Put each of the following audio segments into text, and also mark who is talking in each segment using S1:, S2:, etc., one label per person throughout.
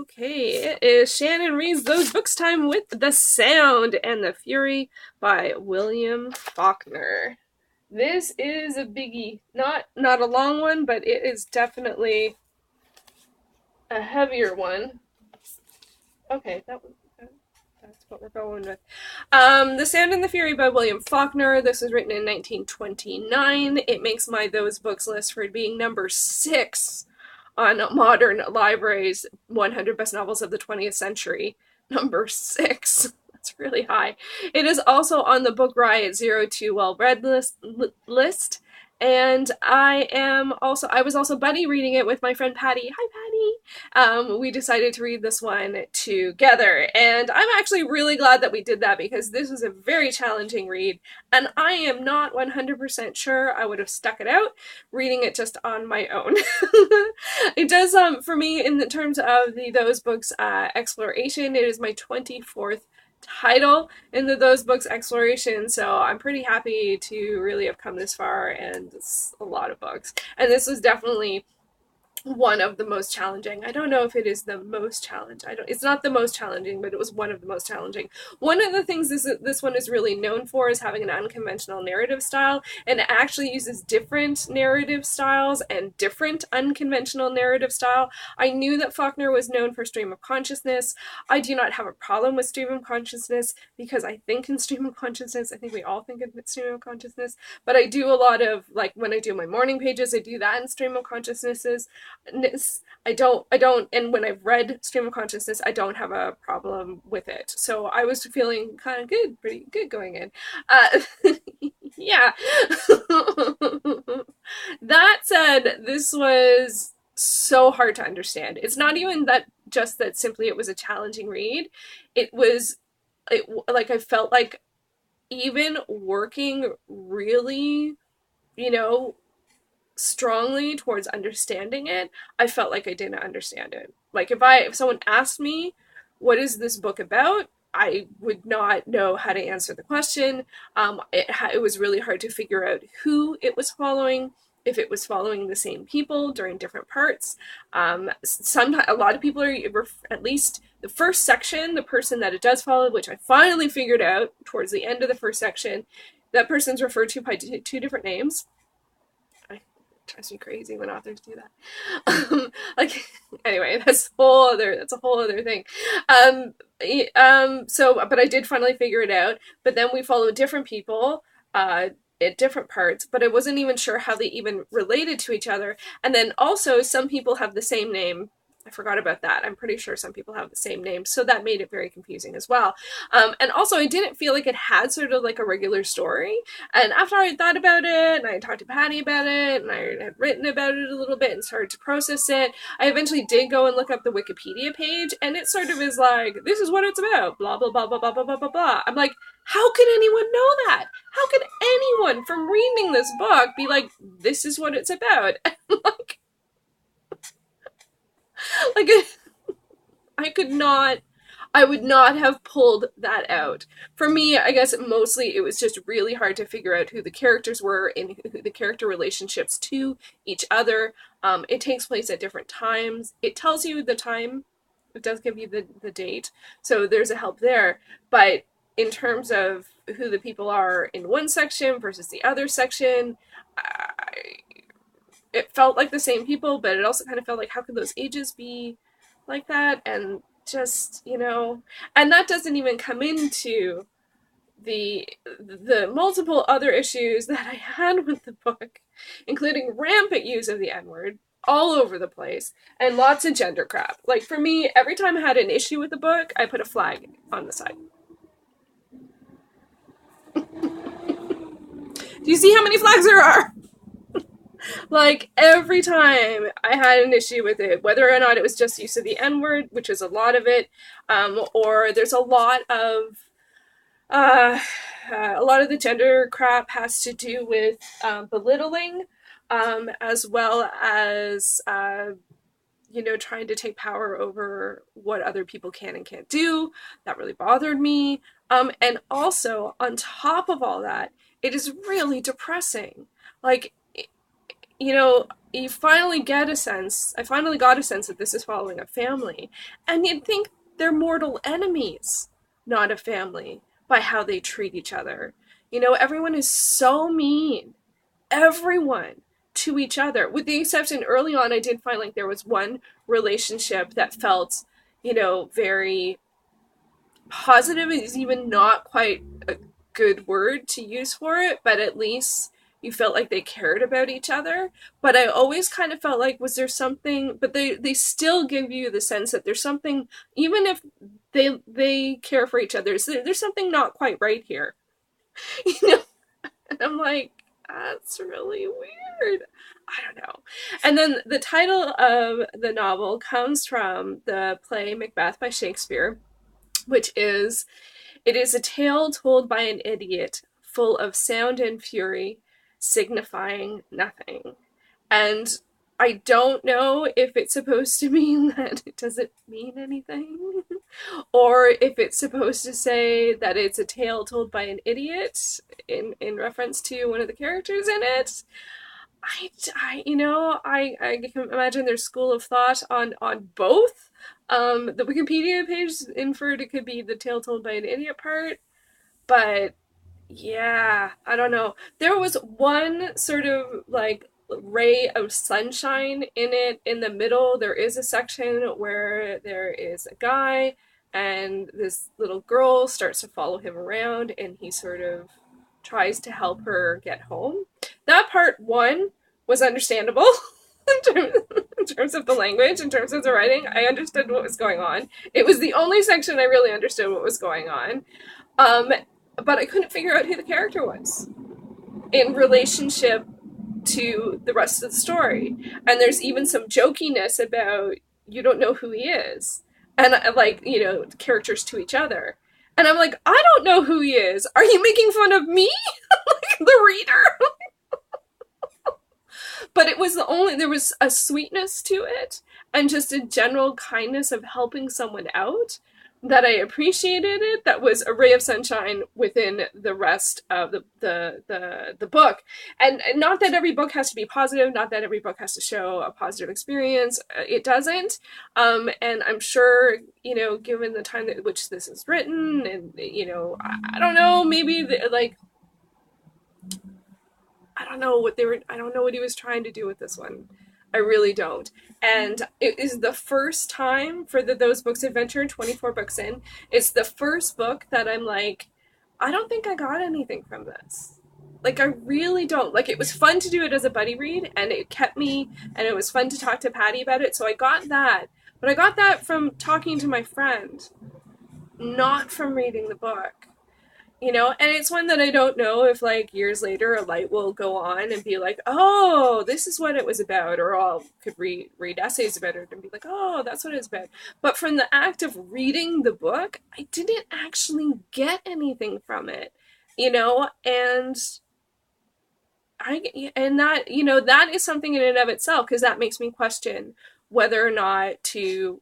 S1: Okay, it is Shannon Reads Those Books time with The Sound and the Fury by William Faulkner. This is a biggie. Not a long one, but it is definitely a heavier one. Okay, that's what we're going with. The Sound and the Fury by William Faulkner. This was written in 1929. It makes my Those Books list for being number 6 on Modern Library's 100 Best Novels of the 20th Century. Number 6. That's really high. It is also on the Book Riot 02 Well Read list. And I was also buddy reading it with my friend Paddy. Hi, Paddy. We decided to read this one together. And I'm actually really glad that we did that because this was a very challenging read. And I am not 100% sure I would have stuck it out reading it just on my own. It does, for me, in the terms of Those Books exploration, it is my 24th title in Those Books exploration, so I'm pretty happy to really have come this far, and it's a lot of books. And this was definitely one of the most challenging. I don't know if it is the most challenging. It's not the most challenging, but it was one of the most challenging. One of the things this one is really known for is having an unconventional narrative style, and it actually uses different narrative styles and different unconventional narrative style. I knew that Faulkner was known for stream of consciousness. I do not have a problem with stream of consciousness because I think in stream of consciousness. I think we all think in stream of consciousness, but I do a lot of, like, when I do my morning pages, I do that in stream of consciousnesses. I don't, and when I've read stream of consciousness, I don't have a problem with it. So I was feeling kind of good, pretty good going in. Yeah. That said, this was so hard to understand. It's not even that just that simply it was a challenging read. Like, I felt like even working really, strongly towards understanding it, I felt like I didn't understand it. Like, if someone asked me, what is this book about? I would not know how to answer the question. It was really hard to figure out who it was following, if it was following the same people during different parts. Sometimes a lot of people are, at least the first section, the person that it does follow, which I finally figured out towards the end of the first section, that person's referred to by two different names. Drives me crazy when authors do that. Like, anyway, that's a whole other thing. But I did finally figure it out. But then we followed different people at different parts, but I wasn't even sure how they even related to each other. And then also, some people have the same name. I forgot about that. I'm pretty sure some people have the same name, so that made it very confusing as well. And also, I didn't feel like it had sort of like a regular story. And after I thought about it, and I talked to Paddy about it, and I had written about it a little bit and started to process it, I eventually did go and look up the Wikipedia page, and it sort of is like, this is what it's about, blah, blah, blah, blah, blah, blah, blah, blah, blah. I'm like, how could anyone know that? How could anyone from reading this book be like, this is what it's about? Like, I would not have pulled that out. For me, I guess mostly it was just really hard to figure out who the characters were and who the character relationships to each other. It takes place at different times. It tells you the time. It does give you the date. So there's a help there. But in terms of who the people are in one section versus the other section, it felt like the same people, but it also kind of felt like, how could those ages be like that? And just, and that doesn't even come into the multiple other issues that I had with the book, including rampant use of the N-word all over the place and lots of gender crap. Like, for me, every time I had an issue with the book, I put a flag on the side. Do you see how many flags there are? Like, every time I had an issue with it, whether or not it was just use of the N-word, which is a lot of it, or there's a lot of the gender crap has to do with belittling, as well as trying to take power over what other people can and can't do. That really bothered me. And also, on top of all that, it is really depressing. Like, you finally get a sense, I finally got a sense that this is following a family. And you'd think they're mortal enemies, not a family, by how they treat each other. You know, everyone is so mean. Everyone to each other. With the exception, early on, I did find like there was one relationship that felt, very positive is even not quite a good word to use for it, but at least you felt like they cared about each other. But I always kind of felt like, was there something, but they still give you the sense that there's something, even if they care for each other, there's something not quite right here. you know and I'm like, that's really weird. I don't know. And then the title of the novel comes from the play Macbeth by Shakespeare, which is, it is a tale told by an idiot, full of sound and fury, signifying nothing. And I don't know if it's supposed to mean that it doesn't mean anything, or if it's supposed to say that it's a tale told by an idiot in reference to one of the characters in it. I can imagine there's school of thought on both. The Wikipedia page inferred it could be the tale told by an idiot part, but yeah, I don't know. There was one sort of like ray of sunshine in it in the middle. There is a section where there is a guy and this little girl starts to follow him around and he sort of tries to help her get home. That part one was understandable in terms of the language, in terms of the writing. I understood what was going on. It was the only section I really understood what was going on. Um, but I couldn't figure out who the character was in relationship to the rest of the story. And there's even some jokiness about you don't know who he is. And like, characters to each other. And I'm like, I don't know who he is. Are you making fun of me? Like the reader? But it was there was a sweetness to it and just a general kindness of helping someone out that I appreciated it. That was a ray of sunshine within the rest of the book. And not that every book has to be positive, not that every book has to show a positive experience. It doesn't. And I'm sure, given the time at which this is written, and, I don't know, maybe like, I don't know what he was trying to do with this one. I really don't. And it is the first time for those books adventure, 24 books in, it's the first book that I'm like, I don't think I got anything from this. Like, I really don't. Like, it was fun to do it as a buddy read, and it kept me, and it was fun to talk to Paddy about it, so I got that. But I got that from talking to my friend, not from reading the book. And it's one that I don't know if like years later a light will go on and be like, oh, this is what it was about, or I'll could read essays about it and be like, oh, that's what it's about. But from the act of reading the book, I didn't actually get anything from it, and that is something in and of itself, because that makes me question whether or not to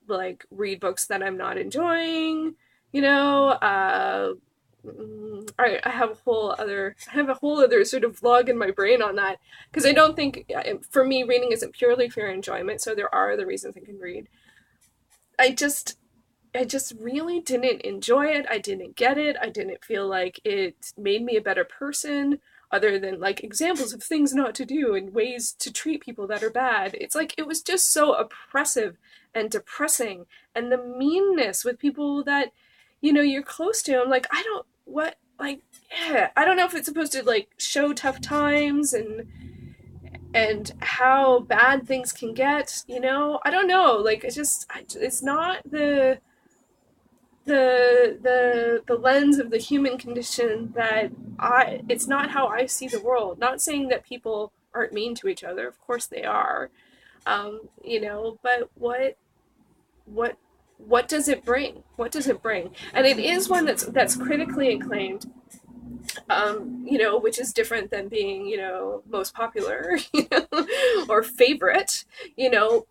S1: like read books that I'm not enjoying. I have a whole other sort of vlog in my brain on that, because I don't think, for me, reading isn't purely for enjoyment. So there are other reasons I can read. I just I just really didn't enjoy it. I didn't get it. I didn't feel like it made me a better person, other than like examples of things not to do and ways to treat people that are bad. It's like it was just so oppressive and depressing, and the meanness with people that you're close to. I'm like, I don't what like yeah, I don't know if it's supposed to like show tough times and how bad things can get. I don't know. Like it's not the lens of the human condition that it's not how I see the world. Not saying that people aren't mean to each other. Of course they are. But what what does it bring? What does it bring? And it is one that's critically acclaimed, which is different than being, most popular, or favorite, you know,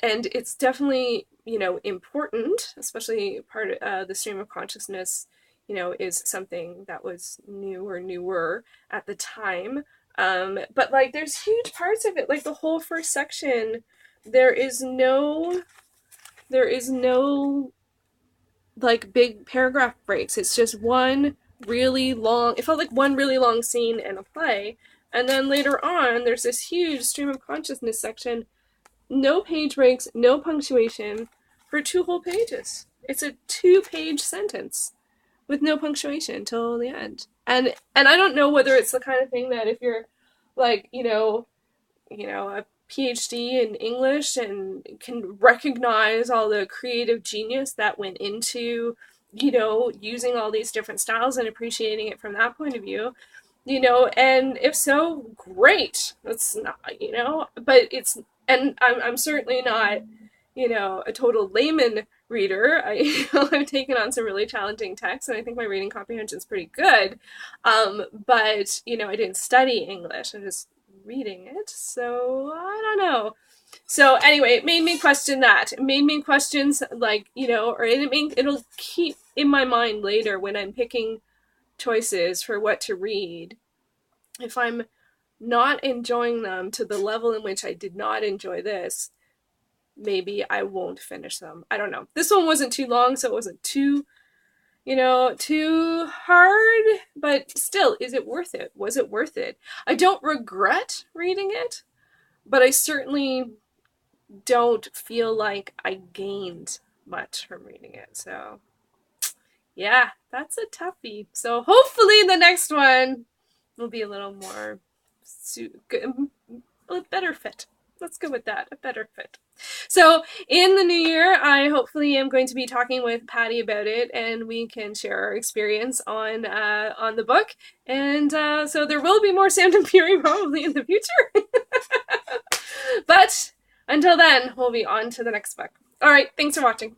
S1: and it's definitely, important, especially part of the stream of consciousness, is something that was new or newer at the time. But like there's huge parts of it, like the whole first section, there is no there is no like big paragraph breaks. It's just one really long, it felt like one really long scene in a play. And then later on, there's this huge stream of consciousness section. No page breaks, no punctuation for 2 whole pages. It's a 2-page sentence with no punctuation till the end. And I don't know whether it's the kind of thing that if you're like, a PhD in English and can recognize all the creative genius that went into, using all these different styles and appreciating it from that point of view, and if so, great. That's not, but it's, and I'm certainly not, a total layman reader. I've taken on some really challenging texts, and I think my reading comprehension is pretty good. But I didn't study English. I'm just reading it, so I don't know. So anyway, it made me question that. It made me question, like, or it'll keep in my mind later when I'm picking choices for what to read. If I'm not enjoying them to the level in which I did not enjoy this, maybe I won't finish them. I don't know. This one wasn't too long, so it wasn't too hard, but still, is it worth it? Was it worth it? I don't regret reading it, but I certainly don't feel like I gained much from reading it. So, yeah, that's a toughie. So hopefully the next one will be a little more a better fit. Let's go with that. A better fit. So in the new year, I hopefully am going to be talking with Paddy about it, and we can share our experience on the book. And so there will be more Sound and Fury probably in the future. But until then, we'll be on to the next book. All right, thanks for watching.